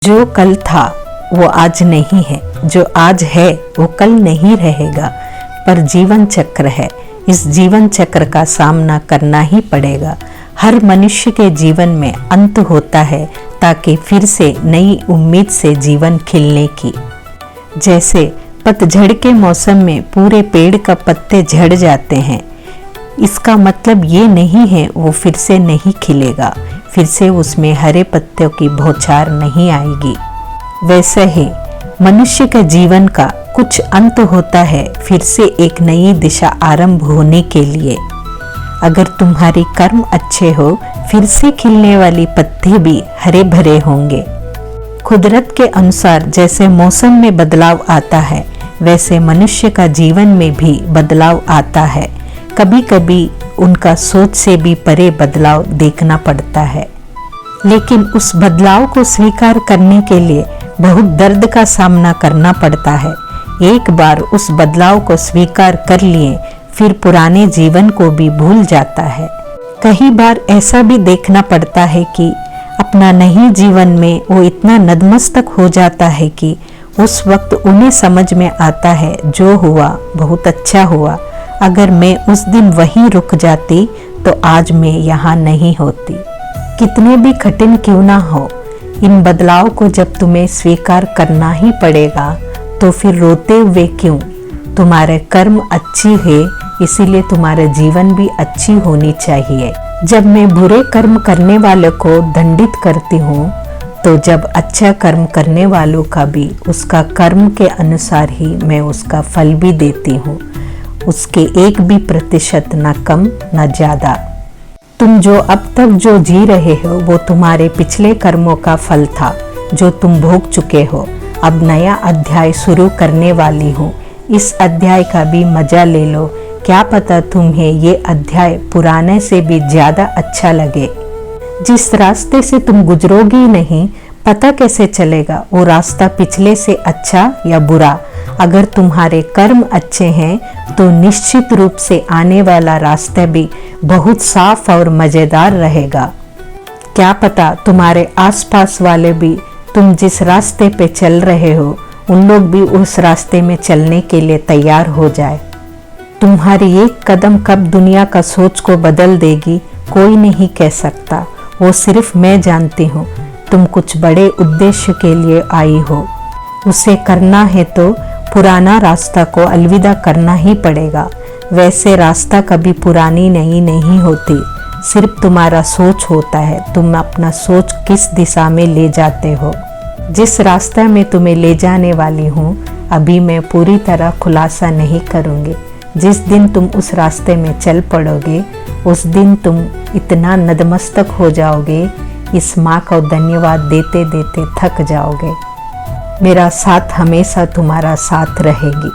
जो कल था वो आज नहीं है, जो आज है वो कल नहीं रहेगा, पर जीवन चक्र है, इस जीवन चक्र का सामना करना ही पड़ेगा। हर मनुष्य के जीवन में अंत होता है ताकि फिर से नई उम्मीद से जीवन खिलने की। जैसे पतझड़ के मौसम में पूरे पेड़ का पत्ते झड़ जाते हैं, इसका मतलब ये नहीं है वो फिर से नहीं खिलेगा, फिर से उसमें हरे पत्तों की बौछार नहीं आएगी। वैसे ही मनुष्य के जीवन का कुछ अंत होता है फिर से एक नई दिशा आरंभ होने के लिए। अगर तुम्हारी कर्म अच्छे हो फिर से खिलने वाली पत्ते भी हरे भरे होंगे। कुदरत के अनुसार जैसे मौसम में बदलाव आता है वैसे मनुष्य का जीवन में भी बदलाव आता है। कभी कभी उनका सोच से भी परे बदलाव देखना पड़ता है, लेकिन उस बदलाव को स्वीकार करने के लिए बहुत दर्द का सामना करना पड़ता है। एक बार उस बदलाव को स्वीकार कर लिए फिर पुराने जीवन को भी भूल जाता है। कई बार ऐसा भी देखना पड़ता है कि अपना नए जीवन में वो इतना नतमस्तक हो जाता है कि उस वक्त उन्हें समझ में आता है जो हुआ बहुत अच्छा हुआ, अगर मैं उस दिन वहीं रुक जाती तो आज मैं यहाँ नहीं होती। कितने भी कठिन क्यों ना हो, इन बदलाव को जब तुम्हें स्वीकार करना ही पड़ेगा तो फिर रोते हुए क्यों। तुम्हारे कर्म अच्छी है इसीलिए तुम्हारा जीवन भी अच्छी होनी चाहिए। जब मैं बुरे कर्म करने वालों को दंडित करती हूँ तो जब अच्छा कर्म करने वालों का भी उसका कर्म के अनुसार ही मैं उसका फल भी देती हूँ, उसके 1% न कम न ज्यादा। तुम जो अब तक जो जी रहे हो वो तुम्हारे पिछले कर्मों का फल था जो तुम भोग चुके हो। अब नया अध्याय शुरू करने वाली हूँ, इस अध्याय का भी मजा ले लो। क्या पता तुम्हें ये अध्याय पुराने से भी ज्यादा अच्छा लगे। जिस रास्ते से तुम गुजरोगी नहीं पता कैसे चलेगा वो रास्ता पिछले से अच्छा या बुरा। अगर तुम्हारे कर्म अच्छे हैं तो निश्चित रूप से आने वाला रास्ता भी बहुत साफ और मजेदार रहेगा। क्या पता तुम्हारे आसपास वाले भी तुम जिस रास्ते पे चल रहे हो उन लोग भी उस रास्ते में चलने के लिए तैयार हो जाए। तुम्हारी एक कदम कब दुनिया का सोच को बदल देगी कोई नहीं कह सकता, वो सिर्फ मैं जानती हूँ। तुम कुछ बड़े उद्देश्य के लिए आई हो, उसे करना है तो पुराना रास्ता को अलविदा करना ही पड़ेगा। वैसे रास्ता कभी पुरानी नहीं होती, सिर्फ तुम्हारा सोच होता है, तुम अपना सोच किस दिशा में ले जाते हो। जिस रास्ते में तुम्हें ले जाने वाली हूँ अभी मैं पूरी तरह खुलासा नहीं करूँगी। जिस दिन तुम उस रास्ते में चल पड़ोगे उस दिन तुम इतना नतमस्तक हो जाओगे, इस माँ को धन्यवाद देते देते थक जाओगे। मेरा साथ हमेशा तुम्हारा साथ रहेगी।